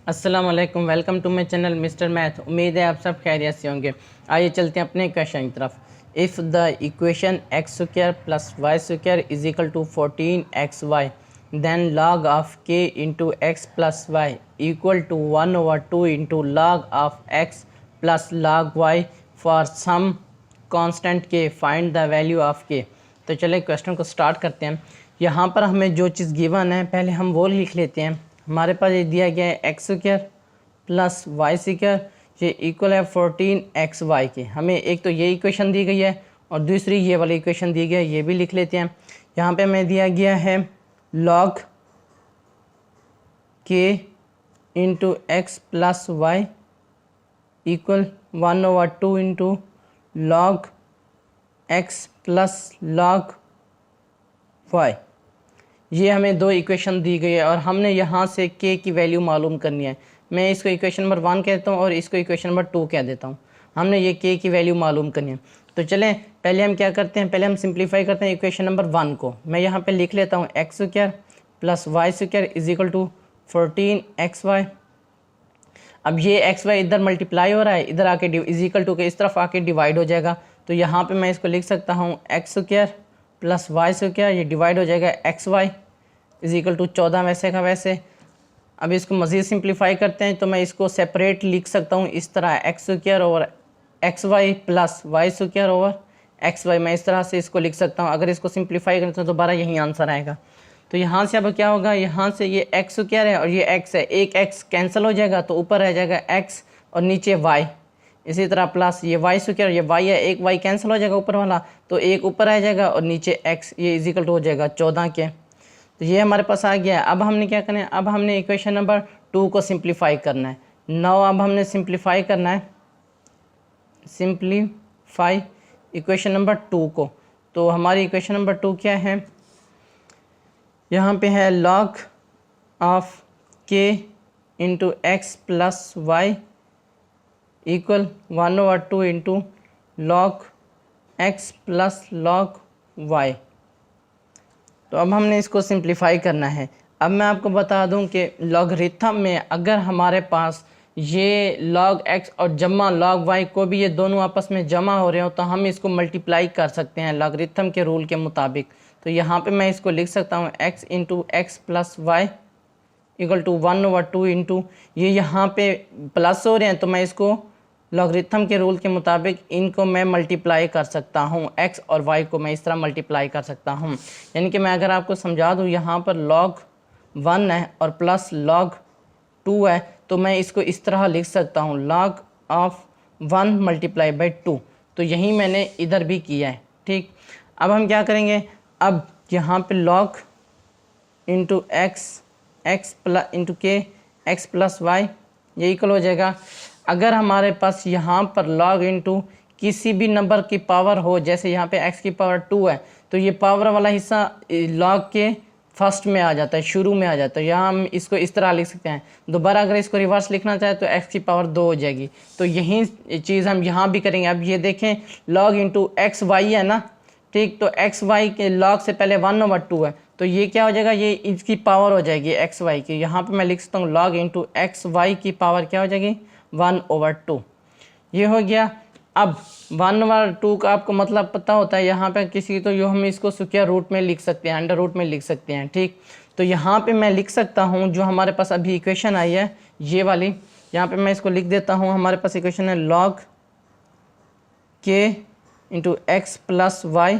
अस्सलाम वालेकुम, welcome to my channel mister math. उम्मीद है आप सब खैरियत से होंगे। आइए चलते हैं अपने क्वेश्चन की तरफ। If the equation X square plus Y square is equal to 14xy then log of k into x plus Y equal to 1/2 into log of x plus log y for some constant k find the value of k। तो चले question को start करते हैं। यहाँ पर हमें जो चीज़ given है पहले हम वो लिख लेते हैं। हमारे पास ये दिया गया है X square plus Y square, ये इक्वल है 14xy के। हमें एक तो ये इक्वेशन दी गई है और दूसरी ये वाली इक्वेशन दी गई है, ये भी लिख लेते हैं। यहाँ पे हमें दिया गया है log k into x plus Y equal 1/2 into log x plus log y। ये हमें दो इक्वेशन दी गई है और हमने यहाँ से k की वैल्यू मालूम करनी है। मैं इसको इक्वेशन नंबर 1 कहता हूँ और इसको इक्वेशन नंबर 2 कह देता हूँ। हमने ये k की वैल्यू मालूम करनी है। तो चलें पहले हम क्या करते हैं, पहले हम सिंप्लीफाई करते हैं इक्वेशन नंबर 1 को। मैं यहाँ पे लिख लेता हूँ x square plus Y square is equal to 14xy। अब ये एक्स वाई इधर मल्टीप्लाई हो रहा है, इधर आके इज इक्वल टू के इस तरफ आके डिवाइड हो जाएगा। तो यहाँ पे मैं इसको लिख सकता हूँ x square plus Y square, ये डिवाइड हो जाएगा x y is equal to 14 वैसे का वैसे। अब इसको मज़ीद सिंप्लीफाई करते हैं तो मैं इसको सेपरेट लिख सकता हूँ इस तरह, x square over x y plus Y square over x y. मैं इस तरह से इसको लिख सकता हूँ। अगर इसको सिंप्लीफाई करें तो दोबारा यही आंसर आएगा। तो यहाँ से अब क्या होगा, यहाँ से ये एक्स स्क्वायर है और ये एक्स है, एक एक्स कैंसिल हो जाएगा तो ऊपर रह जाएगा एक्स और नीचे वाई। इसी तरह प्लस ये वाई स्क्वायर, ये वाई है, एक वाई कैंसिल हो जाएगा ऊपर वाला तो एक ऊपर आ जाएगा और नीचे एक्स, ये इज इक्वल टू हो जाएगा 14 के। तो ये हमारे पास आ गया है। अब हमने क्या करना है, अब हमने इक्वेशन नंबर 2 को सिंप्लीफाई करना है। नाउ अब हमने सिंप्लीफाई करना है, सिंप्लीफाई इक्वेशन नंबर 2 को। तो हमारी इक्वेशन नंबर 2 क्या है, यहाँ पे है log of k into x plus Y equal 1/2 into log x plus log y। तो अब हमने इसको सिंप्लीफाई करना है। अब मैं आपको बता दूं कि लॉगरिथम में अगर हमारे पास ये log x और जमा log y को भी ये दोनों आपस में जमा हो रहे हो तो हम इसको मल्टीप्लाई कर सकते हैं लॉगरिथम के रूल के मुताबिक। तो यहाँ पे मैं इसको लिख सकता हूँ x into x plus Y equal to 1/2 into, ये यहाँ पे प्लस हो रहे हैं तो मैं इसको लॉगरिथम के रूल के मुताबिक इनको मैं मल्टीप्लाई कर सकता हूँ, x और y को मैं इस तरह मल्टीप्लाई कर सकता हूँ। यानी कि मैं अगर आपको समझा दूँ, यहाँ पर log 1 है और प्लस log 2 है तो मैं इसको इस तरह लिख सकता हूँ log ऑफ 1 मल्टीप्लाई बाई 2। तो यही मैंने इधर भी किया है। ठीक, अब हम क्या करेंगे, अब यहाँ पे log into x plus into के एक्स प्लस वाई ये इक्वल हो जाएगा। अगर हमारे पास यहाँ पर log इंटू किसी भी नंबर की पावर हो, जैसे यहाँ पे x की पावर 2 है तो ये पावर वाला हिस्सा log के फर्स्ट में आ जाता है, शुरू में आ जाता है। यहाँ हम इसको इस तरह लिख सकते हैं। दोबारा अगर इसको रिवर्स लिखना चाहे तो x की पावर 2 हो जाएगी। तो यही चीज़ हम यहाँ भी करेंगे। अब ये देखें log इंटू एक्स वाई है ना, ठीक, तो एक्स वाई के log से पहले 1/2 है तो ये क्या हो जाएगा, ये इसकी पावर हो जाएगी एक्स वाई की। यहाँ पे मैं लिख सकता हूँ log इंटू एक्स वाई की पावर क्या हो जाएगी 1/2। ये हो गया। अब 1/2 का आपको मतलब पता होता है, यहाँ पे किसी तो यो हम इसको स्क्वायर रूट में लिख सकते हैं, अंडर रूट में लिख सकते हैं। ठीक, तो यहाँ पे मैं लिख सकता हूँ जो हमारे पास अभी इक्वेशन आई है ये वाली, यहाँ पे मैं इसको लिख देता हूँ। हमारे पास इक्वेशन है log k into x plus Y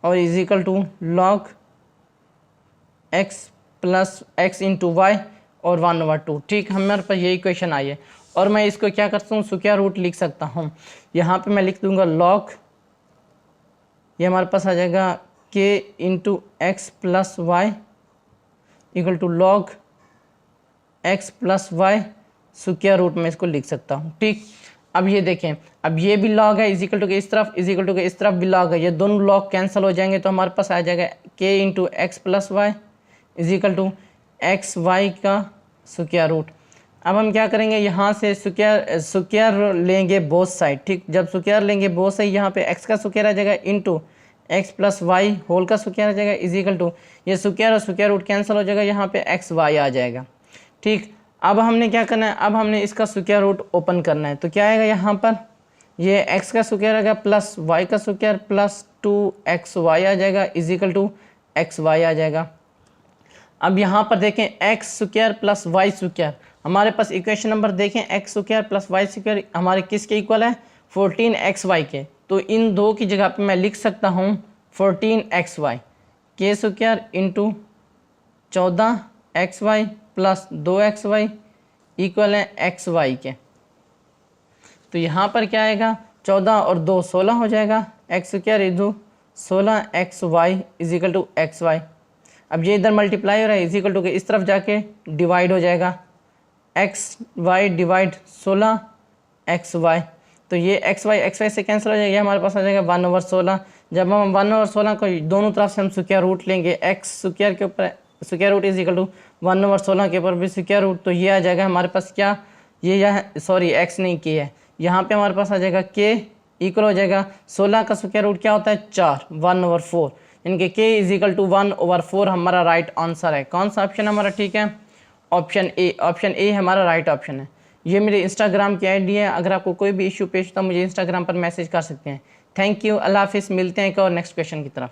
और is equal to log x plus X into Y और 1/2। ठीक, हमारे पास ये इक्वेशन आई है और मैं इसको क्या करता हूँ, स्क्वायर रूट लिख सकता हूँ। यहाँ पे मैं लिख दूंगा log, ये हमारे पास आ जाएगा k into x plus Y equal to log x plus Y square root में इसको लिख सकता हूँ। ठीक, अब ये देखें, अब ये भी log है इज इक्वल टू के इस तरफ, इज इक्वल टू के इस तरफ भी log है, ये दोनों log कैंसिल हो जाएंगे तो हमारे पास आ जाएगा k into x plus y is equal to x y का स्क्वायर रूट। अब हम क्या करेंगे, यहाँ से स्क्वायर लेंगे बोथ साइड। ठीक, जब स्क्वायर लेंगे बोथ साइड यहाँ पे x का स्क्वायर आ जाएगा into x plus y whole का स्क्वायर आ जाएगा इज इक्वल टू, ये स्क्वायर और स्क्वायर रूट कैंसिल हो जाएगा, यहाँ पे एक्स वाई आ जाएगा। ठीक, अब हमने क्या करना है, अब हमने इसका स्क्वायर रूट ओपन करना है। तो क्या आएगा यहाँ पर, ये x का स्क्वायर आएगा प्लस y का स्क्वायर प्लस 2xy आ जाएगा इज इक्वल टू xy आ जाएगा। अब यहाँ पर देखें x square plus Y square, हमारे पास इक्वेशन नंबर देखें x square plus Y square हमारे किसके इक्वल है, 14xy के। तो इन दो की जगह पे मैं लिख सकता हूँ 14xy के square into 14xy plus 2xy equal है xy के। तो यहाँ पर क्या आएगा, 14 और 2 16 हो जाएगा, x square into 16xy is equal to xy। अब ये इधर मल्टीप्लाई हो रहा है इज इक्वल टू के इस तरफ जाके डिवाइड हो जाएगा, xy डिवाइड 16xy। तो ये xy से कैंसिल हो जाएगा, हमारे पास आ जाएगा 1/16। जब हम 1/16 को दोनों तरफ से हम स्क्वायर रूट लेंगे, एक्स स्क्वायर के ऊपर square root is equal to 1/16 के ऊपर भी स्क्वायर रूट, तो ये आ जाएगा हमारे पास क्या, ये यहाँ सॉरी एक्स नहीं के है, यहाँ पे हमारे पास आ जाएगा के इक्वल हो जाएगा 16 का स्क्वायर रूट क्या होता है 4, 1/4, इनके के इज इक्वल टू 1/4 हमारा राइट आंसर है। कौन सा ऑप्शन हमारा ठीक है, ऑप्शन ए हमारा राइट ऑप्शन है। ये मेरे इंस्टाग्राम की आईडी है, अगर आपको कोई भी इशू पेश होता है मुझे इंस्टाग्राम पर मैसेज कर सकते हैं। थैंक यू, अल्लाह हाफिज़, मिलते हैं एक और नेक्स्ट क्वेश्चन की तरफ।